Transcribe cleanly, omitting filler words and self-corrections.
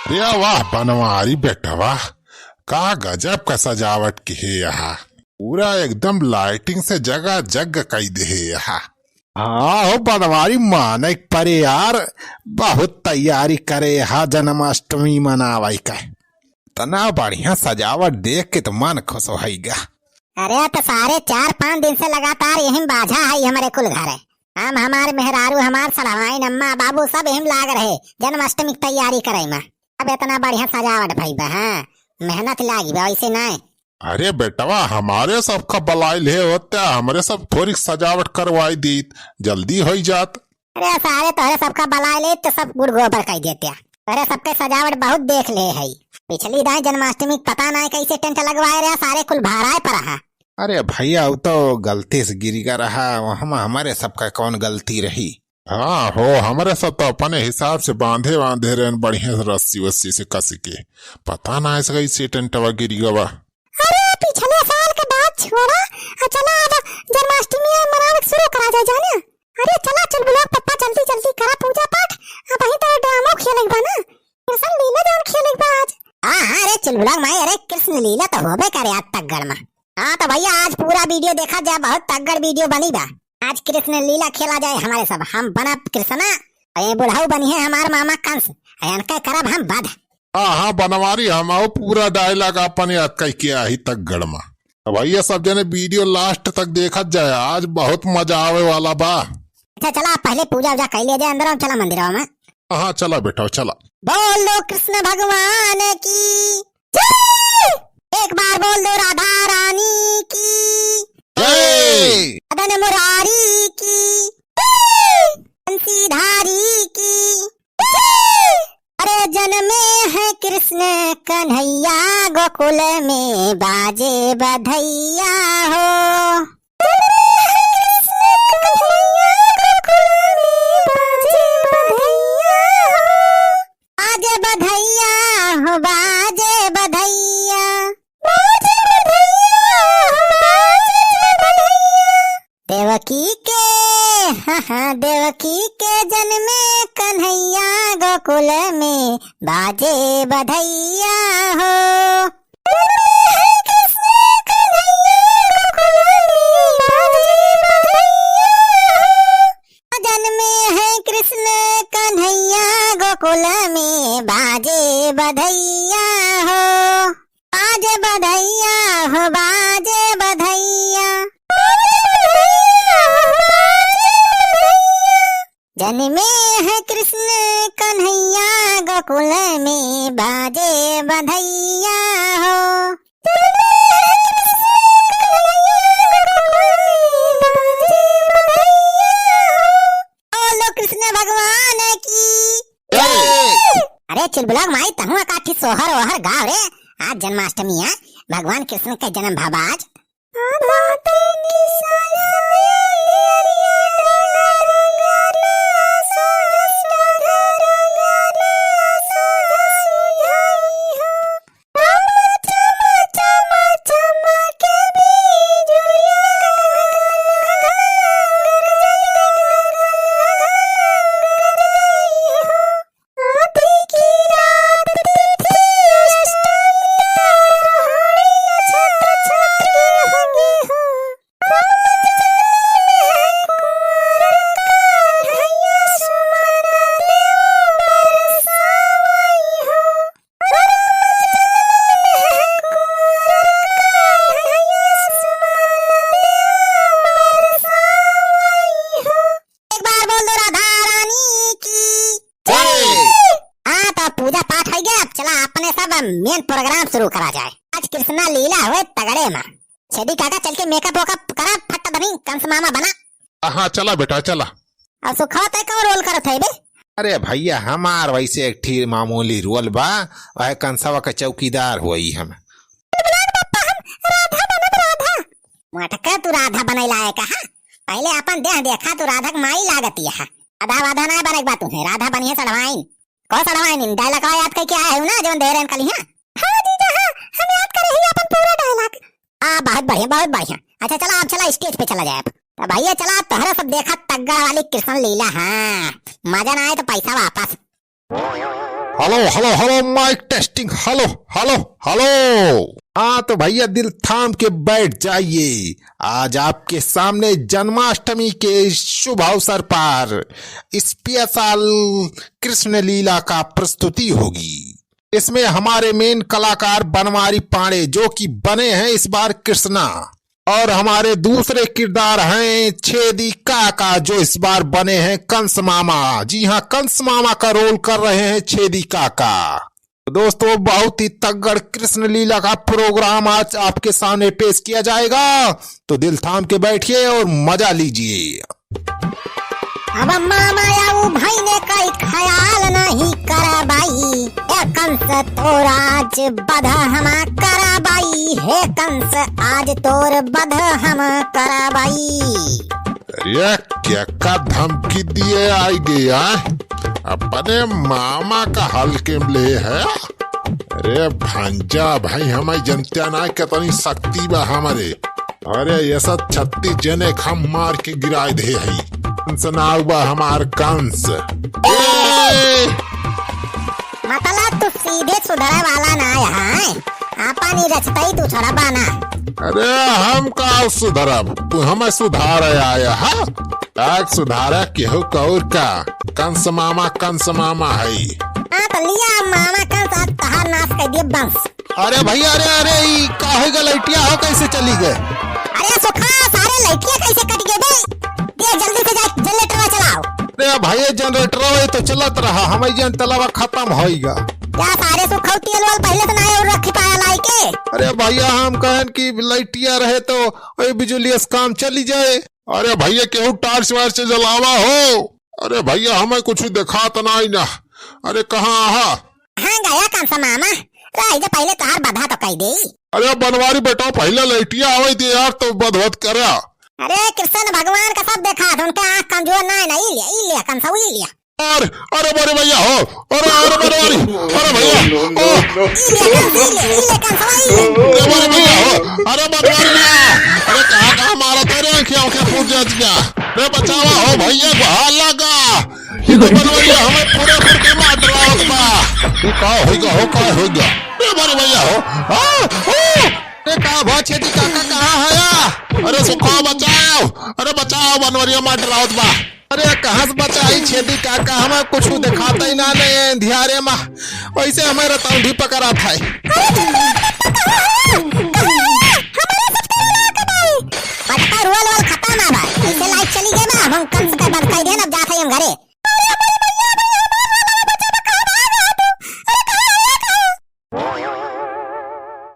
या वाह बनवारी बेटा वाह, का गजब का सजावट की है यहाँ। पूरा एकदम लाइटिंग से जगह जग कई दे है यहाँ। हाँ हो बनवारी माने परे यार, बहुत तैयारी करे यहाँ जन्माष्टमी मनावाई का। तना बढ़िया सजावट देख के तो मन खुश होगा। अरे तो सारे 4-5 दिन से लगातार यही बाझा है हमारे कुल घर है। हम हमारे मेहरारू हमार सड़वाई अम्मा बाबू सब यही लाग रहे जन्माष्टमी की तैयारी करे में। अब इतना बढ़िया सजावट भाई हाँ, मेहनत लागी वैसे नहीं। अरे बेटवा हमारे सबका बलाइल है होता, हमारे सब थोड़ी सजावट करवाई दी जल्दी हो जात। अरे सारे तोहरे सबका बलाए ले तो सब गुड़ गोबर कर देते। अरे सबके सजावट बहुत देख ले है। पिछली दाई जन्माष्टमी पता नहीं कैसे टेंट लगवाए रहा, सारे कुल भाड़ा पर रहा। अरे भैया वो तो गलती से गिर गया रहा, हमारे सबका कौन गलती रही। हाँ हो हमारे सब तो अपने हिसाब से बांधे रहे बढ़िया रस्सी वस्सी से कस के, पता ना ऐसा कैसे टेंटवा गिर गया। अरे पिछले साल के बाद छोड़ा, चला अब जन्माष्टमी मनाने शुरू करा जाए जाने। अरे चला चल बुला पप्पा जल्दी जल्दी करा पूजा पाठ। अब वही तो ड्रामा खेलेगा बा ना, कृष्ण लीला जान खेलेगा बा आज। हाँ अरे चल बुला मैं, अरे कृष्ण लीला तो होबे करे आज तगड़ में। हाँ तो भैया आज पूरा वीडियो देखा जाए, बहुत तगड़ वीडियो बनी बा। आज कृष्ण लीला खेला जाए हमारे सब, हम बना कृष्णा ये बुढ़ाऊ बनी है हमारे मामा कंस, इनका करब हम बध। हाँ बनवारी हम पूरा डायलॉग अपन याद कर किया ही तक गड़मा। भैया सब जने वीडियो लास्ट तक देखा जाए, आज बहुत मजा आवे वाला बा। अच्छा चला पहले पूजा वूजा कर लिया जाए, अंदर चला मंदिर में। हाँ चला बेटा चला। बोलो कृष्ण भगवान की जय। एक बार बोल दो राधा रानी की जय, मदन मुरारी की जय, बंसीधारी की जय। अरे जन्मे है कृष्ण कन्हैया, गोकुल में बाजे बधैया हो। बाजे बधैया हो, बाजे बधैया, बाजे बधैया हो, बाजे बधैया। देवकी के हाँ देवकी के जन्मे कन्हैया, गोकुल में बाजे बधैया हो। जन्मे है कृष्ण कन्हैया, गोकुल में बाजे बधैया हो। बाजे बधैया हो, बाजे बधैया, जन्मे है कृष्ण कन्हैया, गोकुल में बाजे बधैया हो। बोलो कृष्ण भगवान की जय। अरे चुलबुला माई तहुआ काठी सोहर ओहर गाँव रे, आज जन्माष्टमी है, भगवान कृष्ण का जन्म भाव आज। मेन प्रोग्राम शुरू करा जाए। आज कृष्णा लीला हुए तगड़े में। छेदी काका चल के मेकअप वोकअप करा, फट बनी कंस मामा बना। हाँ चला बेटा चला। और सुखा तय कौन रोल करत है बे? अरे भैया हमार वैसे एक ठी मामूली रोल बा, वह कंसवा का चौकीदार हुई हम। मटका तू राधा बनैला है कहा? पहले अपन देह देखा तू राधा माई लागती है। आधा वाधा ना बनेक बात है, राधा बनी है सड़वाइन। कौन सड़वाइन डायलॉग याद करके आया हूं ना जवन दे रहे कल। हां जीजा हां हम याद कर रहे हैं अपन पूरा डायलॉग। बहुत बढ़िया बहुत बढ़िया। अच्छा चला अब चला स्टेज पे चला जाए। तो भैया चला तोहरा सब देखा तग्गड़ वाली कृष्ण लीला। हाँ मजा ना आए तो पैसा वापस। Hello hello hello mic testing, hello hello hello. हाँ तो भैया दिल थाम के बैठ जाइए। आज आपके सामने जन्माष्टमी के शुभ अवसर पर स्पेशल कृष्ण लीला का प्रस्तुति होगी। इसमें हमारे मेन कलाकार बनवारी पांडे जो कि बने हैं इस बार कृष्णा, और हमारे दूसरे किरदार हैं छेदी काका जो इस बार बने हैं कंस मामा। जी हाँ, कंस मामा का रोल कर रहे हैं छेदी काका। दोस्तों बहुत ही तगड़ कृष्ण लीला का प्रोग्राम आज आपके सामने पेश किया जाएगा, तो दिल थाम के बैठिए और मजा लीजिए। अब मामा याऊ भाई ने कोई ख्याल नहीं करा बाई, हे कंस तोर आज बध हम करा बाई, हे कंस आज तोर बध हम करा बाई। ये क्या का धमकी दिए आई गया, अपने मामा का हल्के में ले है। अरे भांजा भाई हमारी जनता ना कितनी शक्ति बा हमारे। अरे ये सब 36 जने खम मार के गिराए दे है। कंस नाव बा हमार कंस। मतलब तू सीधे सुधरे वाला ना है, आपा नहीं रचता ही तू छोड़ा बाना। अरे हम का सुधरब, तू हमें सुधार आया है। एक सुधारा केहू कौर का, कंस मामा है। हाँ तो लिया मामा कंस आज तहार नाश कर दिए बंस। अरे भैया अरे काहे का लैटिया हो कैसे चली गए? अरे सुखा सारे लड़कियां कैसे कट गए बे? दे जल्दी से जा जनरेटर चलाओ। अरे भाई जनरेटर तो चलत रहा, हमारी जन तलावा खत्म होएगा। क्या सारे सुखा तेल वाल पहले तो ना और रखी पाया लाई के? अरे भैया हम कहन की लाइटिया रहे तो वही बिजली से काम चली जाए। अरे भैया केहू टार्च वार्च जलावा हो। अरे भैया हमें कुछ देखा तो नहीं ना। अरे कहाँ हाँ गया कंस मामा, राई जो पहले तार बधा तो कही दे। अरे बनवारी बेटा पहले लाइटिया आवे दे यार तो बदवत करा। अरे कृष्ण भगवान का सब देखा, उनके आँख कमजोर ना है, नहीं लिया कंसा ही लिया। अरे बड़े भैया हो, अरे बनवारी, अरे भैया बड़े भैया हो, अरे बनवारी ना, अरे कहाँ मारा तेरे क्या फूट गया। अरे बचावा हो भैया बहा लगा, ये तो बनवारी हमें पूरे फुर्ती मार रहा बा। ये का होगा अरे बड़े भैया हो। अरे कहा बहुत छेदी काका कहाँ है? अरे सुखा बचाओ, अरे बचाओ बनवरिया मार रहा बा। अरे कहाँ से बचाई छेदी काका, हमें कुछ दिखाता ही ना नहीं धियारे में, वैसे हमें रतौंधी पकड़ा था। खत्म है, इसे लाइट चली गई ना, हम कंस का बंद कर दिया ना, जाते हैं हम घरे।